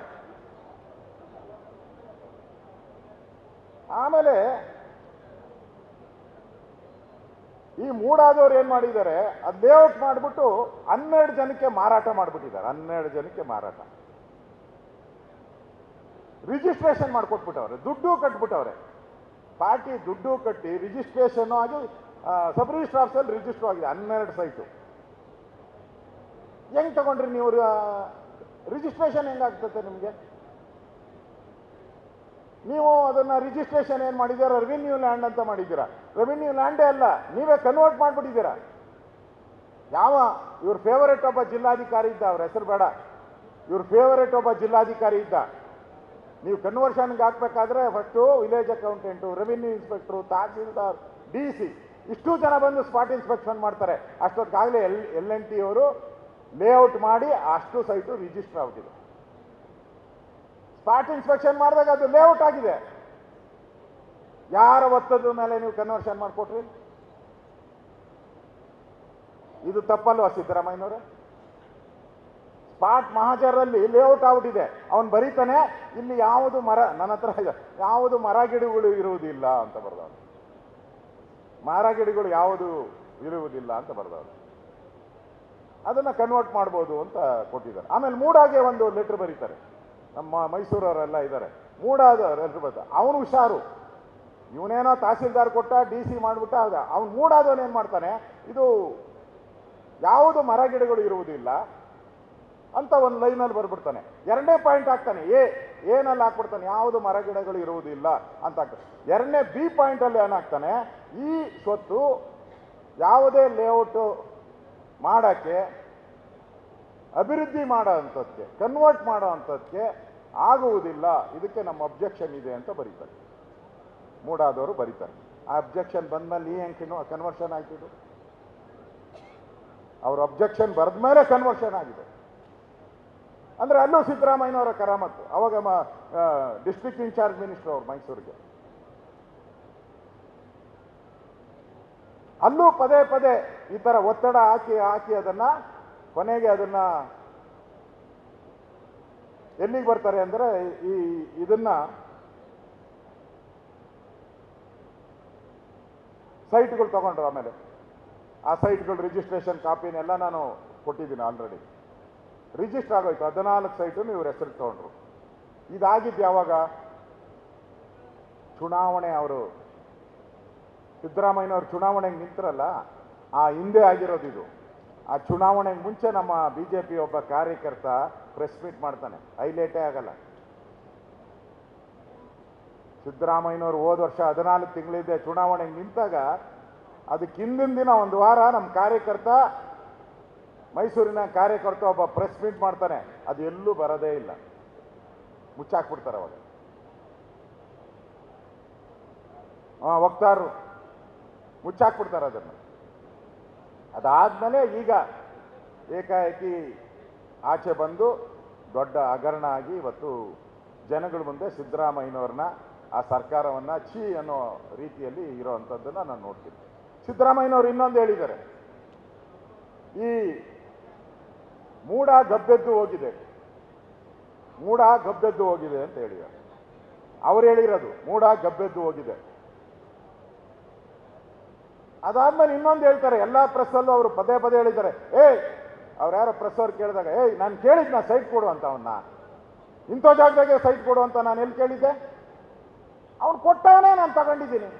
ಆಮೇಲೆ ಈ ಮೂಡಾದವ್ರು ಏನ್ ಮಾಡಿದ್ದಾರೆ, ಅದು ಲೇಔಟ್ ಮಾಡಿಬಿಟ್ಟು 12 ಜನಕ್ಕೆ ಮಾರಾಟ ಮಾಡಿಬಿಟ್ಟಿದ್ದಾರೆ. 12 ಜನಕ್ಕೆ ಮಾರಾಟ, ರಿಜಿಸ್ಟ್ರೇಷನ್ ಮಾಡಿಕೊಟ್ಬಿಟ್ಟವ್ರೆ, ದುಡ್ಡು ಕಟ್ಬಿಟ್ಟವ್ರೆ. ಪಾರ್ಟಿ ದುಡ್ಡು ಕಟ್ಟಿ ರಿಜಿಸ್ಟ್ರೇಷನ್ ಆಗಿ ಸಬ್ ರಿಜಿಸ್ಟರ್ ಆಫೀಸಲ್ಲಿ ರಿಜಿಸ್ಟರ್ ಆಗಿದೆ 12 ಸೈಟು. ಹೆಂಗ್ ತಗೊಂಡ್ರಿ ನೀವು? ರಿಜಿಸ್ಟ್ರೇಷನ್ ಹೆಂಗಾಗ್ತದೆ ನಿಮಗೆ? ನೀವು ಅದನ್ನ ರಿಜಿಸ್ಟ್ರೇಷನ್ ಏನ್ ಮಾಡಿದ್ದೀರಾ? ರೆವಿನ್ಯೂ ಲ್ಯಾಂಡ್ ಅಂತ ಮಾಡಿದ್ದೀರಾ. ರೆವಿನ್ಯೂ ಲ್ಯಾಂಡೇ ಅಲ್ಲ, ನೀವೇ ಕನ್ವರ್ಟ್ ಮಾಡಿಬಿಟ್ಟಿದ್ದೀರಾ. ಯಾವ ಇವ್ರ ಫೇವರೇಟ್ ಒಬ್ಬ ಜಿಲ್ಲಾಧಿಕಾರಿ ಇದ್ದ, ಅವ್ರ ಹೆಸರು ಬೇಡ, ಇವ್ರ ಫೇವರೇಟ್ ಒಬ್ಬ ಜಿಲ್ಲಾಧಿಕಾರಿ ಇದ್ದ. ನೀವು ಕನ್ವರ್ಷನ್ಗೆ ಹಾಕ್ಬೇಕಾದ್ರೆ first village accountant, revenue inspector, tahsildar, DC ಇಷ್ಟು ಜನ ಬಂದು ಸ್ಪಾಟ್ ಇನ್ಸ್ಪೆಕ್ಷನ್ ಮಾಡ್ತಾರೆ. ಅಷ್ಟೊತ್ತಾಗಲೇ LNT ಅವರು ಲೇಔಟ್ ಮಾಡಿ ಅಷ್ಟು ಸೈಟು ರಿಜಿಸ್ಟರ್ ಆಗ್ಬಿಟ್ಟಿದೆ. ಸ್ಪಾಟ್ ಇನ್ಸ್ಪೆಕ್ಷನ್ ಮಾಡಿದಾಗ ಅದು ಲೇಔಟ್ ಆಗಿದೆ. ಯಾರ ಒತ್ತದ ಮೇಲೆ ನೀವು ಕನ್ವರ್ಷನ್ ಮಾಡಿಕೊಟ್ರಿ? ಇದು ತಪ್ಪಲ್ವಾ ಸಿದ್ದರಾಮಯ್ಯನವರೇ? ಸ್ಪಾಟ್ ಮಹಾಜರಲ್ಲಿ ಲೇಔಟ್ ಆಗ್ಬಿಟ್ಟಿದೆ. ಅವನು ಬರೀತಾನೆ ಇಲ್ಲಿ ಯಾವುದು ಮರ, ನನ್ನ ಹತ್ರ ಯಾವುದು ಮರ ಗಿಡಗಳು ಇರುವುದಿಲ್ಲ ಅಂತ ಬರ್ದವನು. ಮರ ಗಿಡಗಳು ಯಾವುದು ಇರುವುದಿಲ್ಲ ಅಂತ ಬರ್ದವನು. ಅದನ್ನ ಕನ್ವರ್ಟ್ ಮಾಡ್ಬೋದು ಅಂತ ಕೊಟ್ಟಿದ್ದಾರೆ. ಆಮೇಲೆ ಮೂಡಾಗೆ ಒಂದು ಲೆಟರ್ ಬರೀತಾರೆ, ನಮ್ಮ ಮೈಸೂರವರೆಲ್ಲ ಇದ್ದಾರೆ. ಮೂಡಾದ ಲೆಟರ್ ಬರ್ತಾರೆ. ಅವನು ಹುಷಾರು, ಇವನೇನೋ ತಹಸೀಲ್ದಾರ್ ಕೊಟ್ಟ, DC ಮಾಡಿಬಿಟ್ಟ. ಅವನು ಮೂಡಾದವನು ಏನು ಮಾಡ್ತಾನೆ, ಇದು ಯಾವುದು ಮರ ಗಿಡಗಳು ಇರುವುದಿಲ್ಲ ಅಂತ ಒಂದು ಲೈನಲ್ಲಿ ಬರ್ಬಿಡ್ತಾನೆ. 2ನೇ ಪಾಯಿಂಟ್ ಹಾಕ್ತಾನೆ, ಏನಲ್ಲಿ ಹಾಕ್ಬಿಡ್ತಾನೆ ಯಾವುದು ಮರ ಗಿಡಗಳು ಇರುವುದಿಲ್ಲ ಅಂತ ಹಾಕ್ತಾನೆ. 2ನೇ B ಪಾಯಿಂಟಲ್ಲಿ ಏನಾಗ್ತಾನೆ, ಈ ಸ್ವತ್ತು ಯಾವುದೇ ಲೇಔಟು ಮಾಡೋಕ್ಕೆ, ಅಭಿವೃದ್ಧಿ ಮಾಡೋ ಅಂಥದ್ದಕ್ಕೆ, ಕನ್ವರ್ಟ್ ಮಾಡೋ ಅಂಥದ್ದಕ್ಕೆ ಆಗುವುದಿಲ್ಲ, ಇದಕ್ಕೆ ನಮ್ಮ ಅಬ್ಜೆಕ್ಷನ್ ಇದೆ ಅಂತ ಬರೀತಾರೆ. ಮೂಡಾದವರು ಬರೀತಾರೆ. ಆ ಅಬ್ಜೆಕ್ಷನ್ ಬಂದ್ಮೇಲೆ ಈ ಹೆಂಗೆ ಕನ್ವರ್ಷನ್ ಆಗ್ತಿದ್ದು? ಅವ್ರ ಅಬ್ಜೆಕ್ಷನ್ ಬರೆದ ಮೇಲೆ ಕನ್ವರ್ಷನ್ ಆಗಿದೆ ಅಂದರೆ ಅಲ್ಲೂ ಸಿದ್ದರಾಮಯ್ಯನವರ ಕರಾಮತ್ತು. ಅವಾಗ ಡಿಸ್ಟ್ರಿಕ್ಟ್ ಇನ್ಚಾರ್ಜ್ ಮಿನಿಸ್ಟರ್ ಅವ್ರು ಮೈಸೂರಿಗೆ. ಅಲ್ಲೂ ಪದೇ ಪದೇ ಈ ಥರ ಒತ್ತಡ ಹಾಕಿ ಅದನ್ನ ಕೊನೆಗೆ ಅದನ್ನ ಎಲ್ಲಿಗೆ ಬರ್ತಾರೆ ಅಂದರೆ ಇದನ್ನ ಸೈಟ್ಗಳು ತಗೊಂಡ್ರು. ಆಮೇಲೆ ಆ ಸೈಟ್ಗಳು ರಿಜಿಸ್ಟ್ರೇಷನ್ ಕಾಪಿನೆಲ್ಲ ನಾನು ಕೊಟ್ಟಿದ್ದೀನಿ ಆಲ್ರೆಡಿ. ರಿಜಿಸ್ಟರ್ ಆಗೋಯ್ತು 14 ಸೈಟು ಇವ್ರ ಹೆಸರು ತಗೊಂಡ್ರು. ಇದಾಗಿದ್ದು ಯಾವಾಗ? ಚುನಾವಣೆ, ಅವರು ಸಿದ್ದರಾಮಯ್ಯನವ್ರು ಚುನಾವಣೆಗೆ ನಿಂತರಲ್ಲ, ಆ ಹಿಂದೆ ಆಗಿರೋದು ಇದು. ಆ ಚುನಾವಣೆಗೆ ಮುಂಚೆ ನಮ್ಮ BJP ಒಬ್ಬ ಕಾರ್ಯಕರ್ತ ಪ್ರೆಸ್ ಮೀಟ್ ಮಾಡ್ತಾನೆ, ಹೈಲೈಟೇ ಆಗಲ್ಲ. ಸಿದ್ದರಾಮಯ್ಯನವ್ರು ಹೋದ ವರ್ಷ 14 ತಿಂಗಳಿದ್ದೆ ಚುನಾವಣೆಗೆ ನಿಂತಾಗ, ಅದಕ್ಕೆ ಹಿಂದಿನ ದಿನ 1 ವಾರ ನಮ್ಮ ಕಾರ್ಯಕರ್ತ, ಮೈಸೂರಿನ ಕಾರ್ಯಕರ್ತ ಒಬ್ಬ ಪ್ರೆಸ್ ಮೀಟ್ ಮಾಡ್ತಾನೆ. ಅದು ಎಲ್ಲೂ ಬರೋದೇ ಇಲ್ಲ, ಮುಚ್ಚಾಕ್ಬಿಡ್ತಾರೆ ಅವಾಗ. ವಕ್ತಾರರು ಮುಚ್ಚಾಕ್ಬಿಡ್ತಾರೆ ಅದನ್ನು. ಅದಾದ್ಮೇಲೆ ಈಗ ಏಕಾಏಕಿ ಆಚೆ ಬಂದು ದೊಡ್ಡ ಹಗರಣ ಆಗಿ ಇವತ್ತು ಜನಗಳ ಮುಂದೆ ಸಿದ್ದರಾಮಯ್ಯನವ್ರನ್ನ, ಆ ಸರ್ಕಾರವನ್ನ ಛೀ ಅನ್ನೋ ರೀತಿಯಲ್ಲಿ ಇರೋವಂಥದ್ದನ್ನು ನಾನು ನೋಡ್ತೀನಿ. ಸಿದ್ದರಾಮಯ್ಯನವರು ಇನ್ನೊಂದು ಹೇಳಿದ್ದಾರೆ, ಈ ಮೂಡ ಗಬ್ಬೆದ್ದು ಹೋಗಿದೆ, ಮೂಡ ಗಬ್ಬೆದ್ದು ಹೋಗಿದೆ ಅಂತ ಹೇಳಿದ್ದಾರೆ. ಅವ್ರು ಹೇಳಿರೋದು ಮೂಡ ಗಬ್ಬೆದ್ದು ಹೋಗಿದೆ. ಅದಾದ್ಮೇಲೆ ಇನ್ನೊಂದು ಹೇಳ್ತಾರೆ, ಎಲ್ಲ ಪ್ರೆಸ್ಸಲ್ಲೂ ಅವರು ಪದೇ ಪದೇ ಹೇಳಿದ್ದಾರೆ. ಅವ್ರು ಯಾರೋ ಪ್ರೆಸ್ ಅವ್ರು ಕೇಳಿದಾಗ, ನಾನು ಕೇಳಿದ್ನ ಸೈಟ್ ಕೊಡು ಅಂತ, ಅವನ್ನ ಇಂಥ ಜಾಗದಾಗೆ ಸೈಟ್ ಕೊಡು ಅಂತ ನಾನು ಎಲ್ಲಿ ಕೇಳಿದ್ದೆ? ಅವ್ನು ಕೊಟ್ಟವನೇ ನಾನು ತಗೊಂಡಿದ್ದೀನಿ,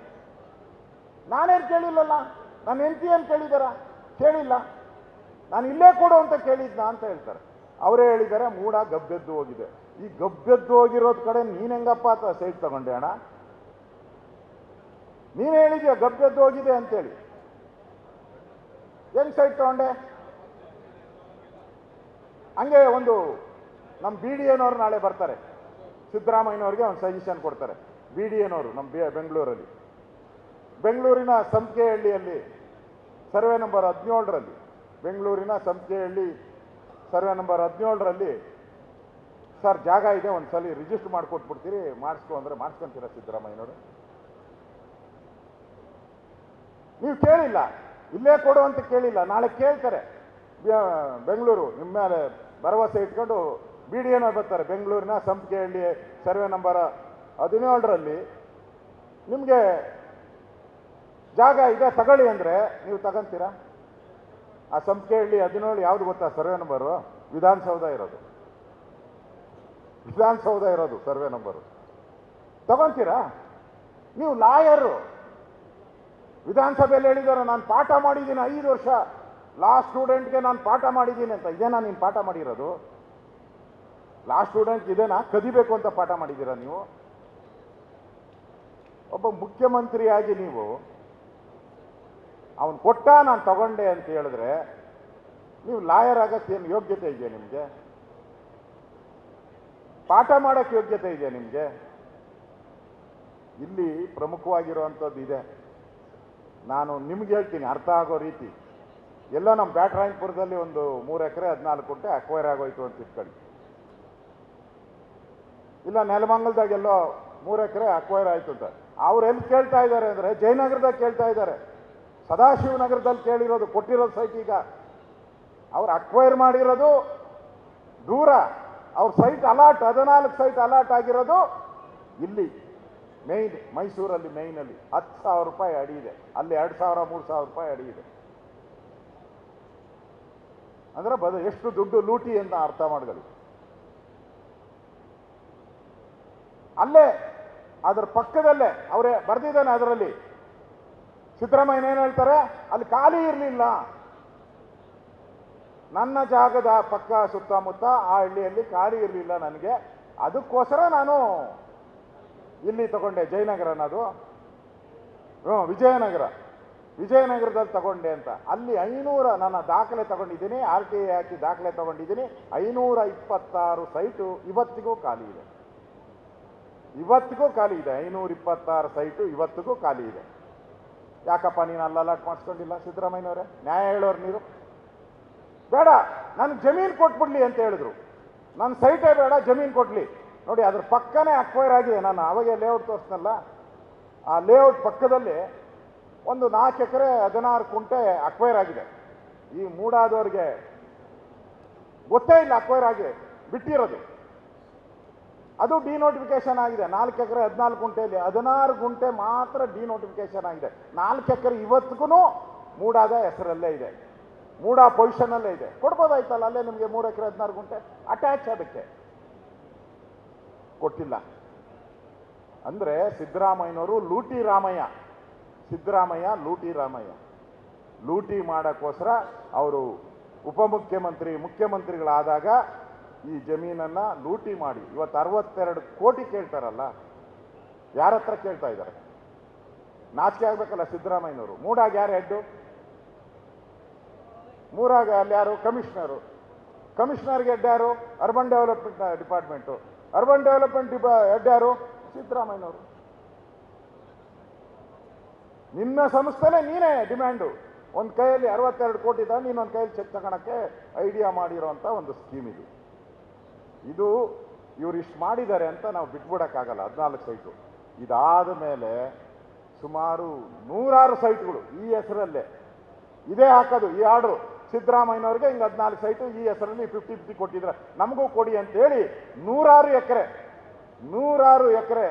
ನಾನೇನು ಕೇಳಿಲ್ಲಲ್ಲ. ನನ್ನ ಹೆಂಡತಿ ಏನು ಕೇಳಿದಾರ? ಕೇಳಿಲ್ಲ. ನಾನು ಇಲ್ಲೇ ಕೊಡು ಅಂತ ಕೇಳಿದ್ನ ಅಂತ ಹೇಳ್ತಾರೆ. ಅವರೇ ಹೇಳಿದ್ದಾರೆ ಮೂಡ ಗಬ್ಬೆದ್ದು ಹೋಗಿದೆ. ಈ ಗಬ್ಬೆದ್ದು ಹೋಗಿರೋದ್ ಕಡೆ ನೀನ್ ಹೆಂಗಪ್ಪ ಅಂತ ಸೈಟ್ ತಗೊಂಡೆ ಅಣ್ಣ? ನೀನ್ ಹೇಳಿದ್ಯಾ ಗಬ್ಬೆದ್ದು ಹೋಗಿದೆ ಅಂತೇಳಿ, ಹೆಂಗ್ ಸೈಟ್ ತಗೊಂಡೆ? ಹಂಗೆ ಒಂದು ನಮ್ಮ BDAನವ್ರು ನಾಳೆ ಬರ್ತಾರೆ, ಸಿದ್ದರಾಮಯ್ಯನವ್ರಿಗೆ ಒಂದು ಸಜೆಷನ್ ಕೊಡ್ತಾರೆ. BDAನವರು ನಮ್ಮ ಬೆಂಗಳೂರಲ್ಲಿ, ಬೆಂಗಳೂರಿನ ಸಂಪಿಗೆಹಳ್ಳಿಯಲ್ಲಿ ಸರ್ವೆ ನಂಬರ್ 17ರಲ್ಲಿ, ಬೆಂಗಳೂರಿನ ಸಂಪಿಗೆಹಳ್ಳಿ ಸರ್ವೆ ನಂಬರ್ 17ರಲ್ಲಿ ಸರ್ ಜಾಗ ಇದೆ, ಒಂದು ಸಲ ರಿಜಿಸ್ಟರ್ ಮಾಡಿಕೊಟ್ಬಿಡ್ತೀರಿ, ಮಾಡಿಸ್ಕೊ ಅಂದರೆ ಮಾಡಿಸ್ಕೊಂತೀರಾ ಸಿದ್ದರಾಮಯ್ಯನವರು? ನೀವು ಕೇಳಿಲ್ಲ, ಇಲ್ಲೇ ಕೊಡು ಅಂತ ಕೇಳಿಲ್ಲ, ನಾಳೆ ಕೇಳ್ತಾರೆ. ಬೆಂಗಳೂರು ನಿಮ್ಮ ಮೇಲೆ ಭರವಸೆ ಇಟ್ಕೊಂಡು BDO ಬರ್ತಾರೆ, ಬೆಂಗಳೂರಿನ ಸಂಪಿಗೆಹಳ್ಳಿ ಸರ್ವೆ ನಂಬರ್ 17ರಲ್ಲಿ ನಿಮಗೆ ಜಾಗ ಇದೆ ತಗೊಳ್ಳಿ ಅಂದರೆ ನೀವು ತಗೊಂತೀರಾ? ಆ ಸಂಪಿಗೆಹಳ್ಳಿ 17 ಯಾವುದು ಗೊತ್ತಾ ಸರ್ವೆ ನಂಬರು? ವಿಧಾನಸೌಧ ಇರೋದು, ವಿಧಾನಸೌಧ ಇರೋದು ಸರ್ವೆ ನಂಬರು. ತಗೊಂತೀರಾ? ನೀವು ಲಾಯರು, ವಿಧಾನಸಭೆಯಲ್ಲಿ ಹೇಳಿದ್ದಾರೆ ನಾನು ಪಾಠ ಮಾಡಿದ್ದೀನಿ 5 ವರ್ಷ, ಲಾ ಸ್ಟೂಡೆಂಟ್ಗೆ ನಾನು ಪಾಠ ಮಾಡಿದ್ದೀನಿ ಅಂತ. ಇದೇನಾ ನೀನು ಪಾಠ ಮಾಡಿರೋದು? ಲಾ ಸ್ಟೂಡೆಂಟ್ ಇದೇನಾ ಕದಿಬೇಕು ಅಂತ ಪಾಠ ಮಾಡಿದ್ದೀರಾ ನೀವು? ಒಬ್ಬ ಮುಖ್ಯಮಂತ್ರಿಯಾಗಿ ನೀವು ಅವನು ಕೊಟ್ಟ ನಾನು ತಗೊಂಡೆ ಅಂತ ಹೇಳಿದ್ರೆ ನೀವು ಲಾಯರ್ ಆಗಕ್ಕೆ ಏನು ಯೋಗ್ಯತೆ ಇದೆಯಾ ನಿಮಗೆ? ಪಾಠ ಮಾಡೋಕ್ಕೆ ಯೋಗ್ಯತೆ ಇದೆಯಾ ನಿಮಗೆ? ಇಲ್ಲಿ ಪ್ರಮುಖವಾಗಿರುವಂಥದ್ದು ಇದೆ, ನಾನು ನಿಮ್ಗೆ ಹೇಳ್ತೀನಿ ಅರ್ಥ ಆಗೋ ರೀತಿ. ಎಲ್ಲ ನಮ್ಮ ಬ್ಯಾಟರಾಯನಪುರದಲ್ಲಿ ಒಂದು 3 ಎಕರೆ 14 ಗುಂಟೆ ಅಕ್ವೈರ್ ಆಗೋಯ್ತು ಅಂತ ಇಟ್ಕೊಳ್ಳಿ. ಇಲ್ಲ ನೆಲಮಂಗಲದಾಗೆಲ್ಲೋ 3 ಎಕರೆ ಅಕ್ವೈರ್ ಆಯ್ತು ಅಂತ. ಅವ್ರು ಎಲ್ಲಿ ಕೇಳ್ತಾ ಇದ್ದಾರೆ ಅಂದರೆ ಜಯನಗರದಾಗ ಕೇಳ್ತಾ ಇದ್ದಾರೆ, ಸದಾಶಿವನಗರದಲ್ಲಿ ಕೇಳಿರೋದು, ಕೊಟ್ಟಿರೋದು ಸೈಟ್. ಈಗ ಅವ್ರು ಅಕ್ವೈರ್ ಮಾಡಿರೋದು ದೂರ, ಅವ್ರ ಸೈಟ್ ಅಲಾಟ್ 14 ಸೈಟ್ ಅಲಾಟ್ ಆಗಿರೋದು ಇಲ್ಲಿ ಮೇಯ್ನ್ ಮೈಸೂರಲ್ಲಿ, ಮೇಯ್ನಲ್ಲಿ 10,000 ರೂಪಾಯಿ ಅಡಿ ಇದೆ, ಅಲ್ಲಿ 2,000 3,000 ರೂಪಾಯಿ ಅಡಿ ಇದೆ. ಅಂದರೆ ಎಷ್ಟು ದುಡ್ಡು ಲೂಟಿ ಅಂತ ಅರ್ಥ ಮಾಡ್ಕೊಳ್ಳಿ. ಅಲ್ಲೇ ಅದರ ಪಕ್ಕದಲ್ಲೇ ಅವರೇ ಬರ್ದಿದ್ದಾನೆ, ಅದರಲ್ಲಿ ಸಿದ್ದರಾಮಯ್ಯ ಏನು ಹೇಳ್ತಾರೆ, ಅಲ್ಲಿ ಖಾಲಿ ಇರಲಿಲ್ಲ, ನನ್ನ ಜಾಗದ ಪಕ್ಕ ಸುತ್ತಮುತ್ತ ಆ ಹಳ್ಳಿಯಲ್ಲಿ ಖಾಲಿ ಇರಲಿಲ್ಲ ನನಗೆ, ಅದಕ್ಕೋಸ್ಕರ ನಾನು ಇಲ್ಲಿ ತಗೊಂಡೆ, ಜಯನಗರ ಅನ್ನೋದು ವಿಜಯನಗರದಲ್ಲಿ ತಗೊಂಡೆ ಅಂತ. ಅಲ್ಲಿ 500 ನನ್ನ ದಾಖಲೆ ತಗೊಂಡಿದ್ದೀನಿ, RTA ಹಾಕಿ ದಾಖಲೆ ತಗೊಂಡಿದ್ದೀನಿ. 526 ಸೈಟು ಇವತ್ತಿಗೂ ಖಾಲಿ ಇದೆ, 526 ಸೈಟು ಇವತ್ತಿಗೂ ಖಾಲಿ ಇದೆ. ಯಾಕಪ್ಪ ನೀನು ಅಲ್ಲಿ ಅಲಾಟ್ ಮಾಡಿಸ್ಕೊಂಡಿಲ್ಲ ಸಿದ್ದರಾಮಯ್ಯನವರೇ? ನ್ಯಾಯ ಹೇಳೋರು ನೀವು. ಬೇಡ ನನಗೆ ಜಮೀನು ಕೊಟ್ಬಿಡ್ಲಿ ಅಂತ ಹೇಳಿದ್ರು, ನನ್ನ ಸೈಟೇ ಬೇಡ ಜಮೀನು ಕೊಡ್ಲಿ. ನೋಡಿ ಅದ್ರ ಪಕ್ಕನೇ ಅಕ್ವೈರ್ ಆಗಿದೆ, ನಾನು ಅವಾಗೆ ಲೇಔಟ್ ತೋರಿಸ್ನಲ್ಲ, ಆ ಲೇಔಟ್ ಪಕ್ಕದಲ್ಲಿ ಒಂದು 4 ಎಕರೆ 16 ಗುಂಟೆ ಅಕ್ವೈರ್ ಆಗಿದೆ. ಈ ಮೂಡಾದವ್ರಿಗೆ ಗೊತ್ತೇ ಇಲ್ಲ ಅಕ್ವೈರ್ ಆಗಿದೆ, ಬಿಟ್ಟಿರೋದು. ಅದು ಡಿನೋಟಿಫಿಕೇಶನ್ ಆಗಿದೆ. 4 ಎಕರೆ 14 ಗುಂಟೆಯಲ್ಲಿ 16 ಗುಂಟೆ ಮಾತ್ರ ಡಿನೋಟಿಫಿಕೇಶನ್ ಆಗಿದೆ. 4 ಎಕರೆ ಇವತ್ತಿಗೂ ಮೂಡಾದ ಹೆಸರಲ್ಲೇ ಇದೆ, ಮೂಡಾ ಪೊಸಿಷನಲ್ಲೇ ಇದೆ. ಕೊಡ್ಬೋದಾಯ್ತಲ್ಲ ಅಲ್ಲೇ ನಿಮಗೆ 3 ಎಕರೆ 16 ಗುಂಟೆ ಅಟ್ಯಾಚ್, ಅದಕ್ಕೆ ಕೊಟ್ಟಿಲ್ಲ. ಅಂದರೆ ಸಿದ್ದರಾಮಯ್ಯನವರು ಲೂಟಿ ರಾಮಯ್ಯ, ಲೂಟಿ ಮಾಡೋಕ್ಕೋಸ್ಕರ ಅವರು ಮುಖ್ಯಮಂತ್ರಿಗಳಾದಾಗ ಈ ಜಮೀನನ್ನು ಲೂಟಿ ಮಾಡಿ ಇವತ್ತು 62 ಕೋಟಿ ಕೇಳ್ತಾರಲ್ಲ, ಯಾರ ಹತ್ರ ಕೇಳ್ತಾ ಇದ್ದಾರೆ? ನಾಚಿಕೆ ಆಗಬೇಕಲ್ಲ ಸಿದ್ದರಾಮಯ್ಯನವರು. ಮೂಡಾಗ ಯಾರು ಹೆಡ್ಡು? ಮೂರಾಗ ಅಲ್ಲಿ ಯಾರು ಕಮಿಷನರ್ಗೆ ಹೆಡ್ ಯಾರು? Urban development department. Urban development head ಯಾರು? ಸಿದ್ದರಾಮಯ್ಯನವರು. ನಿನ್ನ ಸಂಸ್ಥೆನೇ ನೀನೇ ಡಿಮ್ಯಾಂಡು. ಒಂದು ಕೈಯಲ್ಲಿ 62 ಕೋಟಿ ಇದ್ದ, ನೀನೊಂದು ಕೈಯಲ್ಲಿ ಚೆಕ್ ತಗೊಳಕ್ಕೆ ಐಡಿಯಾ ಮಾಡಿರೋಂಥ ಒಂದು ಸ್ಕೀಮ್ ಇದು. ಇವ್ರು ಇಷ್ಟು ಮಾಡಿದ್ದಾರೆ ಅಂತ ನಾವು ಬಿಟ್ಬಿಡೋಕ್ಕಾಗಲ್ಲ. 14 ಸೈಟು ಇದಾದ ಮೇಲೆ ಸುಮಾರು 106 ಸೈಟ್ಗಳು ಈ ಹೆಸರಲ್ಲೇ ಇದೇ ಹಾಕೋದು. ಈ ಆರ್ಡ್ರು ಸಿದ್ದರಾಮಯ್ಯನವ್ರಿಗೆ ಹಿಂಗೆ 14 ಸೈಟು ಈ ಹೆಸರಲ್ಲಿ 50-50 ಕೊಟ್ಟಿದ್ರೆ ನಮಗೂ ಕೊಡಿ ಅಂತೇಳಿ 106 ಎಕರೆ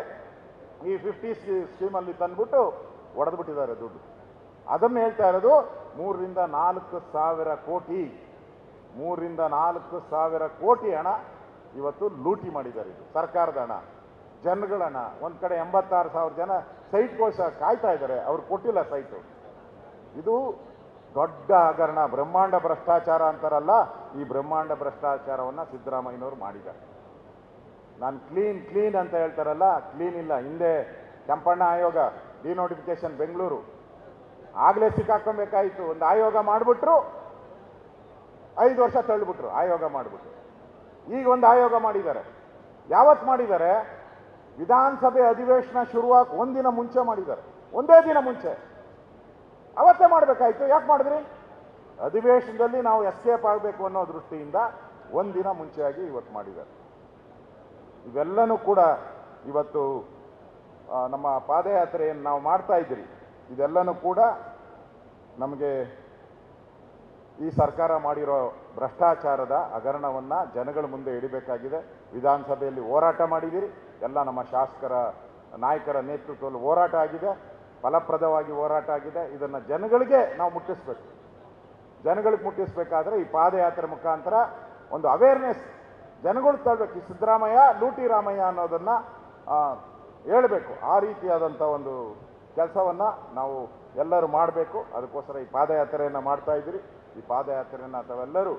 ಈ 50 ಸ್ಕೀಮಲ್ಲಿ ತಂದ್ಬಿಟ್ಟು ಹೊಡೆದ್ಬಿಟ್ಟಿದ್ದಾರೆ ದುಡ್ಡು. ಅದನ್ನು ಹೇಳ್ತಾ ಇರೋದು 3-4 ಸಾವಿರ ಕೋಟಿ, 3-4 ಸಾವಿರ ಕೋಟಿ ಹಣ ಇವತ್ತು ಲೂಟಿ ಮಾಡಿದ್ದಾರೆ. ಇದು ಸರ್ಕಾರದ ಹಣ, ಜನಗಳ ಹಣ. ಒಂದು ಕಡೆ 86,000 ಜನ ಸೈಟ್ಗೋಸ್ಕರ ಕಾಯ್ತಾ ಇದ್ದಾರೆ, ಅವ್ರು ಕೊಟ್ಟಿಲ್ಲ ಸೈಟು. ಇದು ದೊಡ್ಡ ಹಗರಣ, ಬ್ರಹ್ಮಾಂಡ ಭ್ರಷ್ಟಾಚಾರ ಅಂತಾರಲ್ಲ, ಈ ಬ್ರಹ್ಮಾಂಡ ಭ್ರಷ್ಟಾಚಾರವನ್ನು ಸಿದ್ದರಾಮಯ್ಯನವರು ಮಾಡಿದ್ದಾರೆ. ನಾನು ಕ್ಲೀನ್ ಅಂತ ಹೇಳ್ತಾರಲ್ಲ, ಕ್ಲೀನ್ ಇಲ್ಲ. ಹಿಂದೆ ಕೆಂಪಣ್ಣ ಆಯೋಗ ಡಿನೋಟಿಫಿಕೇಶನ್ ಬೆಂಗಳೂರು ಆಗಲೇ ಸಿಕ್ಕಾಕೊಬೇಕಾಯಿತು. ಒಂದು ಆಯೋಗ ಮಾಡಿಬಿಟ್ರು, 5 ವರ್ಷ ತಳ್ಳಿಬಿಟ್ರು ಆಯೋಗ ಮಾಡಿಬಿಟ್ರು. ಈಗ ಒಂದು ಆಯೋಗ ಮಾಡಿದ್ದಾರೆ. ಯಾವತ್ತು ಮಾಡಿದ್ದಾರೆ? ವಿಧಾನಸಭೆ ಅಧಿವೇಶನ ಶುರುವಾಗಿ ಒಂದಿನ ಮುಂಚೆ ಮಾಡಿದ್ದಾರೆ, ಒಂದೇ ದಿನ ಮುಂಚೆ. ಅವತ್ತೇ ಮಾಡಬೇಕಾಯ್ತು, ಯಾಕೆ ಮಾಡಿದ್ರಿ? ಅಧಿವೇಶನದಲ್ಲಿ ನಾವು ಎಸ್ಕೇಪ್ ಆಗಬೇಕು ಅನ್ನೋ ದೃಷ್ಟಿಯಿಂದ ಒಂದಿನ ಮುಂಚೆಯಾಗಿ ಇವತ್ತು ಮಾಡಿದ್ದಾರೆ. ಇವೆಲ್ಲನೂ ಕೂಡ ಇವತ್ತು ನಮ್ಮ ಪಾದಯಾತ್ರೆಯನ್ನು ನಾವು ಮಾಡ್ತಾ ಇದ್ದೀರಿ. ಇದೆಲ್ಲನೂ ಕೂಡ ನಮಗೆ ಈ ಸರ್ಕಾರ ಮಾಡಿರೋ ಭ್ರಷ್ಟಾಚಾರದ ಹಗರಣವನ್ನು ಜನಗಳ ಮುಂದೆ ಇಡಬೇಕಾಗಿದೆ. ವಿಧಾನಸಭೆಯಲ್ಲಿ ಹೋರಾಟ ಮಾಡಿದ್ದೀರಿ, ಎಲ್ಲ ನಮ್ಮ ಶಾಸಕರ ನಾಯಕರ ನೇತೃತ್ವದಲ್ಲಿ ಹೋರಾಟ ಆಗಿದೆ, ಫಲಪ್ರದವಾಗಿ ಹೋರಾಟ ಆಗಿದೆ. ಇದನ್ನು ಜನಗಳಿಗೆ ನಾವು ಮುಟ್ಟಿಸ್ಬೇಕು. ಜನಗಳಿಗೆ ಮುಟ್ಟಿಸ್ಬೇಕಾದ್ರೆ ಈ ಪಾದಯಾತ್ರೆ ಮುಖಾಂತರ ಒಂದು ಅವೇರ್ನೆಸ್ ಜನಗಳು ತರಬೇಕು. ಈ ಸಿದ್ದರಾಮಯ್ಯ ಲೂಟಿ ರಾಮಯ್ಯ ಅನ್ನೋದನ್ನು ಹೇಳಬೇಕು. ಆ ರೀತಿಯಾದಂಥ ಒಂದು ಕೆಲಸವನ್ನು ನಾವು ಎಲ್ಲರೂ ಮಾಡಬೇಕು. ಅದಕ್ಕೋಸ್ಕರ ಈ ಪಾದಯಾತ್ರೆಯನ್ನು ಮಾಡ್ತಾ ಇದ್ದೀರಿ. ಈ ಪಾದಯಾತ್ರೆಯನ್ನು ತಾವೆಲ್ಲರೂ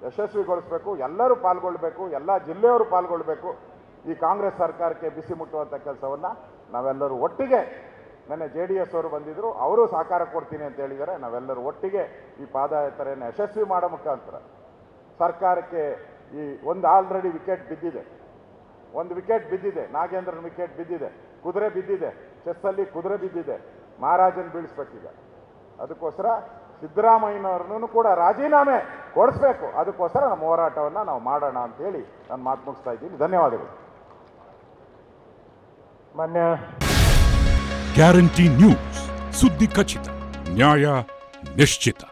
ಯಶಸ್ವಿಗೊಳಿಸಬೇಕು, ಎಲ್ಲರೂ ಪಾಲ್ಗೊಳ್ಬೇಕು, ಎಲ್ಲ ಜಿಲ್ಲೆಯವರು ಪಾಲ್ಗೊಳ್ಬೇಕು. ಈ ಕಾಂಗ್ರೆಸ್ ಸರ್ಕಾರಕ್ಕೆ ಬಿಸಿ ಮುಟ್ಟುವಂಥ ಕೆಲಸವನ್ನು ನಾವೆಲ್ಲರೂ ಒಟ್ಟಿಗೆ, ನೆನ್ನೆ JDS ಅವರು ಬಂದಿದ್ದರು, ಅವರು ಸಹಕಾರ ಕೊಡ್ತೀನಿ ಅಂತ ಹೇಳಿದ್ದಾರೆ. ನಾವೆಲ್ಲರೂ ಒಟ್ಟಿಗೆ ಈ ಪಾದಯಾತ್ರೆಯನ್ನು ಯಶಸ್ವಿ ಮಾಡೋ ಮುಖಾಂತರ ಸರ್ಕಾರಕ್ಕೆ ಈ ಒಂದು ಆಲ್ರೆಡಿ ವಿಕೆಟ್ ಬಿದ್ದಿದೆ, ಒಂದು ವಿಕೆಟ್ ಬಿದ್ದಿದೆ, ನಾಗೇಂದ್ರನ ವಿಕೆಟ್ ಬಿದ್ದಿದೆ, ಕುದುರೆ ಬಿದ್ದಿದೆ, ಚೆಸ್ಸಲ್ಲಿ ಕುದುರೆ ಬಿದ್ದಿದೆ, ಮಹಾರಾಜನ್ ಬೀಳಿಸ್ಬೇಕೀಗ. ಅದಕ್ಕೋಸ್ಕರ ಸಿದ್ದರಾಮಯ್ಯನವ್ರನ್ನೂ ಕೂಡ ರಾಜೀನಾಮೆ ಕೊಡಿಸ್ಬೇಕು. ಅದಕ್ಕೋಸ್ಕರ ನಮ್ಮ ಹೋರಾಟವನ್ನು ನಾವು ಮಾಡೋಣ ಅಂತೇಳಿ ನಾನು ಮಾತು ಮುಗಿಸ್ತಾ ಇದ್ದೀನಿ. ಧನ್ಯವಾದಗಳು. ಮಾನ್ಯ ಗ್ಯಾರಂಟಿ ನ್ಯೂಸ್, ಸುದ್ದಿ ಖಚಿತ, ನ್ಯಾಯ ನಿಶ್ಚಿತ.